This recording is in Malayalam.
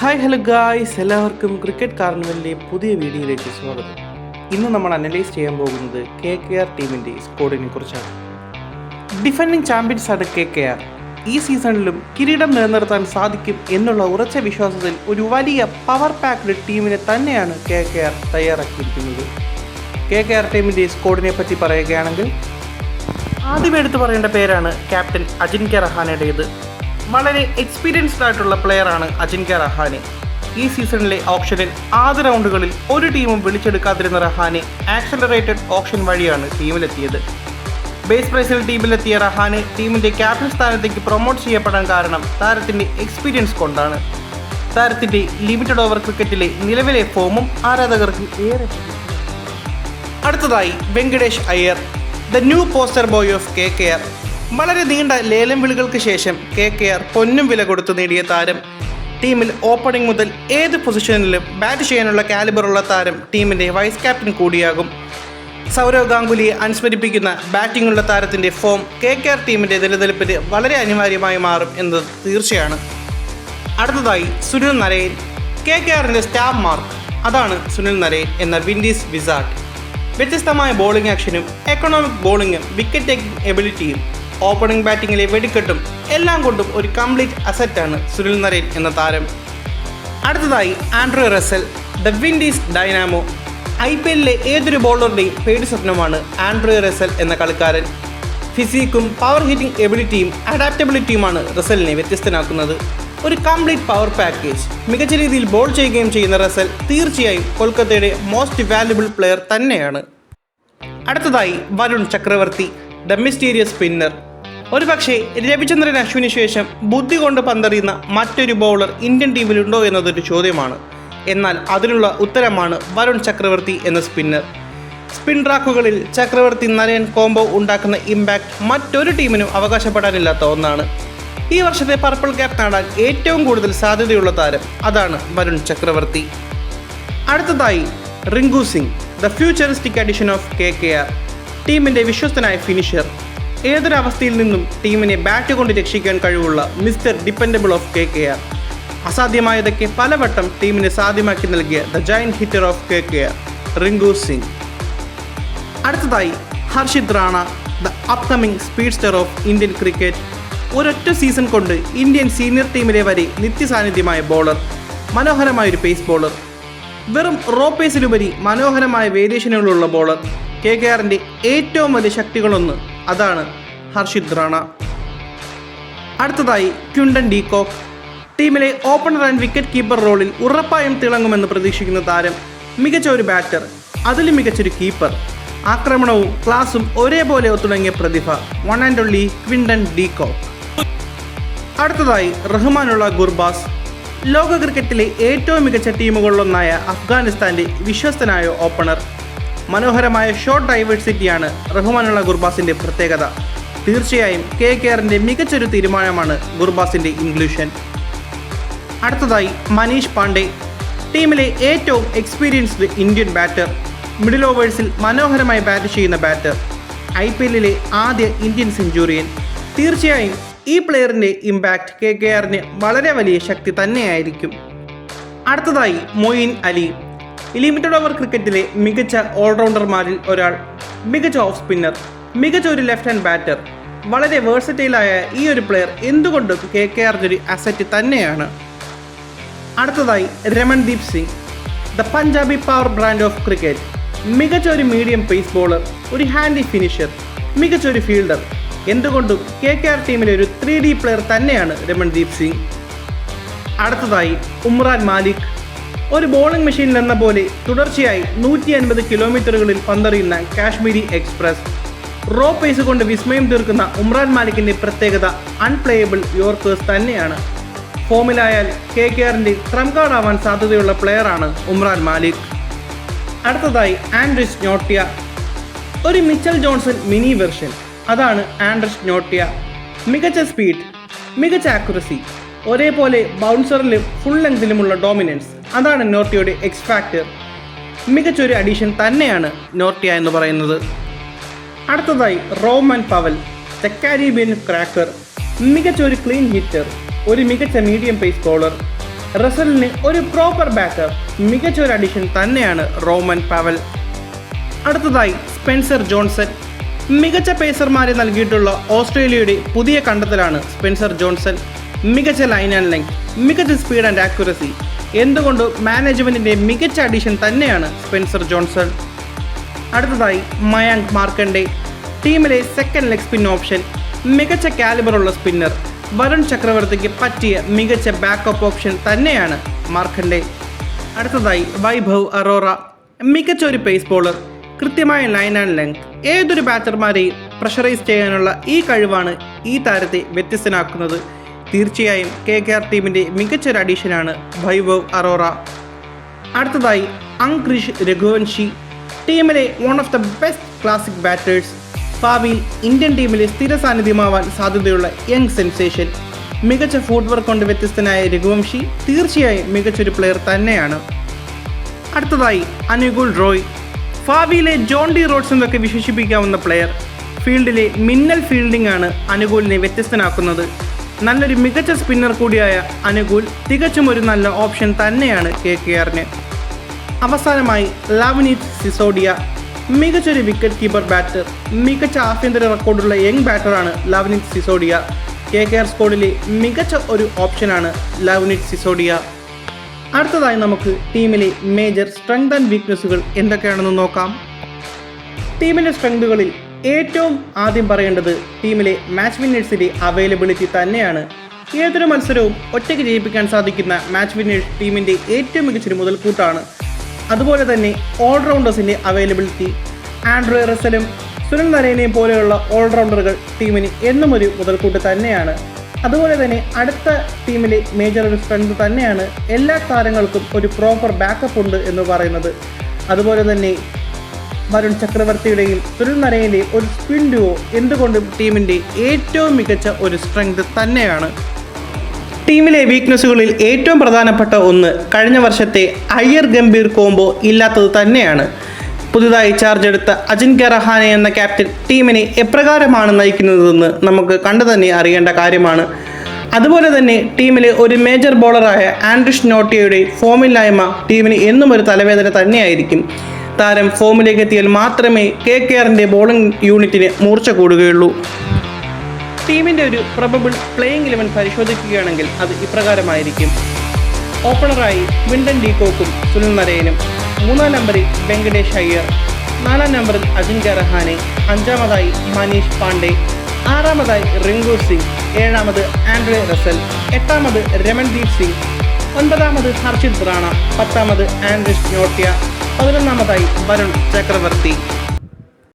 ഹായ് ഹലോ ഗായ്സ്, എല്ലാവർക്കും ക്രിക്കറ്റ് കാർണിവലിലെ പുതിയ വീഡിയോയിലേക്ക് സ്വാഗതം. ഇന്ന് നമ്മൾ അനലൈസ് ചെയ്യാൻ പോകുന്നത് KKR ടീമിൻ്റെ സ്ക്വാഡിനെ കുറിച്ചാണ്. ഡിഫൻഡിംഗ് ചാമ്പ്യൻസാണ് KKR. ഈ സീസണിലും കിരീടം നിലനിർത്താൻ സാധിക്കും എന്നുള്ള ഉറച്ച വിശ്വാസത്തിൽ ഒരു വലിയ പവർ പാക്ഡ് ടീമിനെ തന്നെയാണ് KKR തയ്യാറാക്കിയിരിക്കുന്നത്. KKR ടീമിൻ്റെ സ്ക്വാഡിനെ പറ്റി പറയുകയാണെങ്കിൽ ആദ്യം എടുത്തു പറയേണ്ട പേരാണ് ക്യാപ്റ്റൻ അജിൻക്യ രഹാനെയുടേത്. വളരെ എക്സ്പീരിയൻസ്ഡ് ആയിട്ടുള്ള പ്ലെയറാണ് അജിൻക്യ രഹാനെ. ഈ സീസണിലെ ഓപ്ഷനിൽ ആദ്യ റൗണ്ടുകളിൽ ഒരു ടീമും വിളിച്ചെടുക്കാതിരുന്ന രഹാനെ ആക്സലറേറ്റഡ് ഓപ്ഷൻ വഴിയാണ് ടീമിലെത്തിയത്. ബേസ് പ്രൈസിൽ ടീമിലെത്തിയ രഹാനെ ടീമിൻ്റെ ക്യാപ്റ്റൻ സ്ഥാനത്തേക്ക് പ്രൊമോട്ട് ചെയ്യപ്പെടാൻ കാരണം താരത്തിൻ്റെ എക്സ്പീരിയൻസ് കൊണ്ടാണ്. താരത്തിൻ്റെ ലിമിറ്റഡ് ഓവർ ക്രിക്കറ്റിലെ നിലവിലെ ഫോമും ആരാധകർക്ക് ഏറെ. അടുത്തതായി Venkatesh Iyer, the new poster boy of KKR. വളരെ നീണ്ട ലേലം വിളികൾക്ക് ശേഷം KKR പൊന്നും വില കൊടുത്ത് നേടിയ താരം. ടീമിൽ ഓപ്പണിംഗ് മുതൽ ഏത് പൊസിഷനിലും ബാറ്റ് ചെയ്യാനുള്ള കാലിബറുള്ള താരം ടീമിൻ്റെ വൈസ് ക്യാപ്റ്റൻ കൂടിയാകും. സൗരവ് ഗാംഗുലിയെ അനുസ്മരിപ്പിക്കുന്ന ബാറ്റിംഗുള്ള താരത്തിൻ്റെ ഫോം KKR ടീമിൻ്റെ നിലനിൽപ്പിന് വളരെ അനിവാര്യമായി മാറും എന്നത് തീർച്ചയാണ്. അടുത്തതായി സുനിൽ നരൈൻ, KKRൻ്റെ സ്റ്റാർ മാർക്ക്. അതാണ് സുനിൽ നരൈൻ എന്ന വിൻഡീസ് വിസാർഡ്. വ്യത്യസ്തമായ ബോളിംഗ് ആക്ഷനും എക്കണോമിക് ബോളിംഗും വിക്കറ്റ് ടേക്കിംഗ് എബിലിറ്റിയും ഓപ്പണിംഗ് ബാറ്റിങ്ങിലെ വെടിക്കെട്ടും എല്ലാം കൊണ്ടും ഒരു കംപ്ലീറ്റ് അസറ്റാണ് സുനിൽ നരൈൻ എന്ന താരം. അടുത്തതായി Andrew Russell, the Windies dynamo. IPLലെ ഏതൊരു ബോളറുടെയും പേടി സ്വപ്നമാണ് ആൻഡ്രൂ റസൽ എന്ന കളിക്കാരൻ. ഫിസിക്കും പവർ ഹിറ്റിംഗ് എബിലിറ്റിയും അഡാപ്റ്റബിലിറ്റിയുമാണ് റസലിനെ വ്യത്യസ്തനാക്കുന്നത്. ഒരു കംപ്ലീറ്റ് പവർ പാക്കേജ്. മികച്ച രീതിയിൽ ബോൾ ചെയ്യുകയും ചെയ്യുന്ന റസൽ തീർച്ചയായും കൊൽക്കത്തയുടെ മോസ്റ്റ് വാല്യുബിൾ പ്ലെയർ തന്നെയാണ്. അടുത്തതായി Varun Chakravarthy, the mysterious spinner. ഒരു പക്ഷേ രവിചന്ദ്രൻ അശ്വിന് ശേഷം ബുദ്ധി കൊണ്ട് പന്തെറിയുന്ന മറ്റൊരു ബൗളർ ഇന്ത്യൻ ടീമിലുണ്ടോ എന്നതൊരു ചോദ്യമാണ്. എന്നാൽ അതിനുള്ള ഉത്തരമാണ് വരുൺ ചക്രവർത്തി എന്ന സ്പിന്നർ. സ്പിൻ ട്രാക്കുകളിൽ ചക്രവർത്തി നരയൻ കോംബോ ഉണ്ടാക്കുന്ന ഇമ്പാക്റ്റ് മറ്റൊരു ടീമിനും അവകാശപ്പെടാനില്ലാത്ത ഒന്നാണ്. ഈ വർഷത്തെ പർപ്പിൾ ക്യാപ്പ് നേടാൻ ഏറ്റവും കൂടുതൽ സാധ്യതയുള്ള താരം അതാണ് വരുൺ ചക്രവർത്തി. അടുത്തതായി Rinku Singh, the futuristic addition of KKR. ടീമിൻ്റെ വിശ്വസ്തനായ ഫിനിഷർ. ഏതൊരവസ്ഥയിൽ നിന്നും ടീമിനെ ബാറ്റ് കൊണ്ട് രക്ഷിക്കാൻ കഴിവുള്ള മിസ്റ്റർ ഡിപ്പെൻഡബിൾ ഓഫ് KKR. അസാധ്യമായതൊക്കെ പലവട്ടം ടീമിനെ സാധ്യമാക്കി നൽകിയ the giant hitter of KKR Rinku Singh. അടുത്തതായി Harshit Rana, the upcoming speedster of Indian cricket. ഒരൊറ്റ സീസൺ കൊണ്ട് ഇന്ത്യൻ സീനിയർ ടീമിലെ വരെ നിത്യസാന്നിധ്യമായ ബോളർ. മനോഹരമായൊരു പേസ് ബോളർ. വെറും റോ പേസിലുപരി മനോഹരമായ വേരിയേഷനുകളുള്ള ബോളർ. KKRൻ്റെ ഏറ്റവും വലിയ ശക്തികളൊന്ന് അതാണ് ഹർഷിത് റാണ. അടുത്തതായി ക്വിൻ്റൺ ഡി കോക്ക്. ടീമിലെ ഓപ്പണർ ആൻഡ് വിക്കറ്റ് കീപ്പർ റോളിൽ ഉറപ്പായും തിളങ്ങുമെന്ന് പ്രതീക്ഷിക്കുന്ന താരം. മികച്ച ഒരു ബാറ്റർ, അതിലും മികച്ചൊരു കീപ്പർ. ആക്രമണവും ക്ലാസും ഒരേപോലെ ഒത്തുടങ്ങിയ പ്രതിഭ. One and only Quinton de Kock. അടുത്തതായി റഹ്മാനുള്ള ഗുർബാസ്. ലോക ക്രിക്കറ്റിലെ ഏറ്റവും മികച്ച ടീമുകളിലൊന്നായ അഫ്ഗാനിസ്ഥാൻ്റെ വിശ്വസ്തനായ ഓപ്പണർ. മനോഹരമായ ഷോട്ട് ഡൈവേഴ്സിറ്റിയാണ് റഹ്മാനുള്ള ഗുർബാസിൻ്റെ പ്രത്യേകത. തീർച്ചയായും KKRൻ്റെ മികച്ചൊരു തീരുമാനമാണ് ഗുർബാസിൻ്റെ ഇൻക്ലൂഷൻ. അടുത്തതായി മനീഷ് പാണ്ഡെ, ടീമിലെ ഏറ്റവും എക്സ്പീരിയൻസ്ഡ് ഇന്ത്യൻ ബാറ്റർ. മിഡിൽ ഓവേഴ്സിൽ മനോഹരമായി ബാറ്റ് ചെയ്യുന്ന ബാറ്റർ. IPLലെ ആദ്യ ഇന്ത്യൻ സെഞ്ചുറിയൻ. തീർച്ചയായും ഈ പ്ലെയറിൻ്റെ ഇമ്പാക്റ്റ് KKRന് വളരെ വലിയ ശക്തി തന്നെയായിരിക്കും. അടുത്തതായി മൊയിൻ അലി, ലിമിറ്റഡ് ഓവർ ക്രിക്കറ്റിലെ മികച്ച ഓൾറൗണ്ടർമാരിൽ ഒരാൾ. മികച്ച ഓഫ് സ്പിന്നർ, മികച്ച ഒരു ലെഫ്റ്റ് ഹാൻഡ് ബാറ്റർ. വളരെ വേഴ്സറ്റൈലായ ഈ ഒരു പ്ലെയർ എന്തുകൊണ്ടും KKRൻ്റെ അസറ്റ് തന്നെയാണ്. അടുത്തതായി Ramandeep Singh, the Punjabi power brand of cricket. മികച്ച ഒരു മീഡിയം പേസ് ബോളർ, ഒരു ഹാൻഡി ഫിനിഷർ, മികച്ച ഒരു ഫീൽഡർ. എന്തുകൊണ്ടും KKR ടീമിലെ ഒരു 3D പ്ലെയർ തന്നെയാണ് രമൺദീപ് സിംഗ്. അടുത്തതായി ഉമ്രാൻ മാലിക്, ഒരു ബോളിംഗ് മെഷീനിൽ എന്ന പോലെ തുടർച്ചയായി 150 കിലോമീറ്ററുകളിൽ പന്തെറിയുന്ന കാശ്മീരി എക്സ്പ്രസ്. റോ പേസ് കൊണ്ട് വിസ്മയം തീർക്കുന്ന ഉമ്രാൻ മാലിക്കിൻ്റെ പ്രത്യേകത അൺപ്ലേയബിൾ യോർക്കേഴ്സ് തന്നെയാണ്. ഫോമിലായാൽ KKRൻ്റെ ട്രംപ് കാർഡ് ആവാൻ സാധ്യതയുള്ള പ്ലെയറാണ് ഉമ്രാൻ മാലിക്. അടുത്തതായി ആൻഡ്രിസ് നോട്ടിയ, ഒരു മിച്ചൽ ജോൺസൺ മിനി വെർഷൻ. അതാണ് ആൻഡ്രിസ് നോട്ടിയ. മികച്ച സ്പീഡ്, മികച്ച ആക്യുറസി, ഒരേപോലെ ബൗൺസറിലും ഫുൾ ലെങ്തിലുമുള്ള ഡോമിനൻസ്. അതാണ് നോർട്ടിയയുടെ എക്സ് ഫാക്ടർ. മികച്ചൊരു അഡീഷൻ തന്നെയാണ് നോർട്ടിയ എന്ന് പറയുന്നത്. അടുത്തതായി Rovman Powell, the Caribbean cracker. മികച്ച ഒരു ക്ലീൻ ഹിറ്റർ, ഒരു മികച്ച മീഡിയം പേസ് ബോളർ. റസലിന് ഒരു പ്രോപ്പർ ബാക്കപ്പ്, മികച്ച ഒരു അഡീഷൻ തന്നെയാണ് റോമൻ പവൽ. അടുത്തതായി സ്പെൻസർ ജോൺസൺ. മികച്ച പേസർമാരെ നൽകിയിട്ടുള്ള ഓസ്ട്രേലിയയുടെ പുതിയ കണ്ടെത്തലാണ് സ്പെൻസർ ജോൺസൺ. മികച്ച ലൈൻ ആൻഡ് ലെങ്ത്, മികച്ച സ്പീഡ് ആൻഡ് ആക്യുറസി, എന്തുകൊണ്ട് മാനേജ്മെൻറ്റിൻ്റെ മികച്ച അഡീഷൻ തന്നെയാണ് സ്പെൻസർ ജോൺസൺ. അടുത്തതായി മയാങ്ക് മാർക്കണ്ഡെ. ടീമിലെ സെക്കൻഡ് ലെഗ് സ്പിൻ ഓപ്ഷൻ, മികച്ച കാലിബറുള്ള സ്പിന്നർ, വരുൺ ചക്രവർത്തിക്ക് പറ്റിയ മികച്ച ബാക്കപ്പ് ഓപ്ഷൻ തന്നെയാണ് മാർക്കണ്ഡെ. അടുത്തതായി വൈഭവ് അറോറ. മികച്ച ഒരു പേസ് ബോളർ, കൃത്യമായ ലൈൻ ആൻഡ് ലെങ്ത്, ഏതൊരു ബാറ്റർമാരെയും പ്രഷറൈസ് ചെയ്യാനുള്ള ഈ കഴിവാണ് ഈ താരത്തെ വ്യത്യസ്തനാക്കുന്നത്. തീർച്ചയായും KKR ടീമിൻ്റെ മികച്ചൊരു അഡീഷനാണ് വൈഭവ് അറോറ. അടുത്തതായി അങ്ക്രിഷ് രഘുവൻഷി. ടീമിലെ one of the best classic batters, ഭാവിയിൽ ഇന്ത്യൻ ടീമിലെ സ്ഥിര സാന്നിധ്യമാവാൻ സാധ്യതയുള്ള യങ് സെൻസേഷൻ. മികച്ച ഫുട് വർക്ക് കൊണ്ട് വ്യത്യസ്തനായ രഘുവംശി തീർച്ചയായും മികച്ചൊരു പ്ലെയർ തന്നെയാണ്. അടുത്തതായി അനുകുൽ റോയ്. ഭാവിയിലെ ജോൺ ഡി റോഡ്സ് എന്നൊക്കെ വിശേഷിപ്പിക്കാവുന്ന പ്ലെയർ. ഫീൽഡിലെ മിന്നൽ ഫീൽഡിംഗ് ആണ് അനുകൂലിനെ വ്യത്യസ്തനാക്കുന്നത്. നല്ലൊരു മികച്ച സ്പിന്നർ കൂടിയായ അനുകൂൽ തികച്ചും ഒരു നല്ല ഓപ്ഷൻ തന്നെയാണ് KKRന്. അവസാനമായി ലവ്നീത് സിസോഡിയ. മികച്ചൊരു വിക്കറ്റ് കീപ്പർ ബാറ്റർ, മികച്ച ആഭ്യന്തര റെക്കോർഡുള്ള യങ് ബാറ്ററാണ് ലവ്നീത് സിസോഡിയ. KKR സ്ക്വാഡിലെ മികച്ച ഒരു ഓപ്ഷനാണ് ലവ്നീത് സിസോഡിയ. അടുത്തതായി നമുക്ക് ടീമിലെ മേജർ സ്ട്രെങ്ത് ആൻഡ് വീക്ക്നെസ്സുകൾ എന്തൊക്കെയാണെന്ന് നോക്കാം. ടീമിൻ്റെ സ്ട്രെങ്തുകളിൽ ഏറ്റവും ആദ്യം പറയേണ്ടത് ടീമിലെ മാച്ച് വിന്നേഴ്സിൻ്റെ അവൈലബിലിറ്റി തന്നെയാണ്. ഏതൊരു മത്സരവും ഒറ്റയ്ക്ക് ജയിപ്പിക്കാൻ സാധിക്കുന്ന മാച്ച് വിന്നേഴ്സ് ടീമിൻ്റെ ഏറ്റവും മികച്ചൊരു മുതൽക്കൂട്ടാണ്. അതുപോലെ തന്നെ ഓൾറൗണ്ടേഴ്സിൻ്റെ അവൈലബിലിറ്റി. ആൻഡ്രേ റസലും സുനിൽ നരേനെയും പോലെയുള്ള ഓൾറൗണ്ടറുകൾ ടീമിന് എന്നും ഒരു മുതൽക്കൂട്ട് തന്നെയാണ്. അതുപോലെ തന്നെ അടുത്ത ടീമിലെ മേജർ ഒരു സ്ട്രെങ്ത് തന്നെയാണ് എല്ലാ താരങ്ങൾക്കും ഒരു പ്രോപ്പർ ബാക്കപ്പ് ഉണ്ട് എന്ന് പറയുന്നത്. അതുപോലെ തന്നെ വരുൺ ചക്രവർത്തിയുടെയും സുനിൽ നരേൻ്റെയും ഒരു സ്പിൻ ഡുവോ എന്തുകൊണ്ടും ടീമിൻ്റെ ഏറ്റവും മികച്ച ഒരു സ്ട്രെങ്ത് തന്നെയാണ്. ടീമിലെ വീക്ക്നെസ്സുകളിൽ ഏറ്റവും പ്രധാനപ്പെട്ട ഒന്ന് കഴിഞ്ഞ വർഷത്തെ അയ്യർ ഗംഭീർ കോംബോ ഇല്ലാത്തത് തന്നെയാണ്. പുതുതായി ചാർജ് എടുത്ത അജിൻക്യ രഹാനെ എന്ന ക്യാപ്റ്റൻ ടീമിനെ എപ്രകാരമാണ് നയിക്കുന്നതെന്ന് നമുക്ക് കണ്ടു തന്നെ അറിയേണ്ട കാര്യമാണ്. അതുപോലെ തന്നെ ടീമിലെ ഒരു മേജർ ബോളറായ ആൻഡ്രിഷ് നോട്ടിയയുടെ ഫോമില്ലായ്മ ടീമിന് എന്നും ഒരു തലവേദന തന്നെയായിരിക്കും. താരം ഫോമിലേക്ക് എത്തിയാൽ മാത്രമേ KKRൻ്റെ ബോളിംഗ് യൂണിറ്റിന് മൂർച്ച കൂടുകയുള്ളൂ. ടീമിൻ്റെ ഒരു പ്രൊബബിൾ പ്ലേയിങ് 11 പരിശോധിക്കുകയാണെങ്കിൽ അത് ഇപ്രകാരമായിരിക്കും. ഓപ്പണറായി വിൻഡൻ ഡീകോക്കും സുനിൽ നരേനും, 3-ാം നമ്പറിൽ വെങ്കടേഷ് അയ്യർ, 4-ാം നമ്പറിൽ അജിൻക്യ രഹാനെ, 5-ാമതായി മനീഷ് പാണ്ഡെ, 6-ാമതായി റിങ്കു സിംഗ്, 7-ാമത് ആൻഡ്രേ റസൽ, 8-ാമത് രമൺദീപ് സിംഗ്, 9-ാമത് ഹർഷിത് റാണ, 10-ാമത് ആൻഡ്രിഷ് നോട്ടിയ, 11-ാമതായി വരുൺ ചക്രവർത്തി.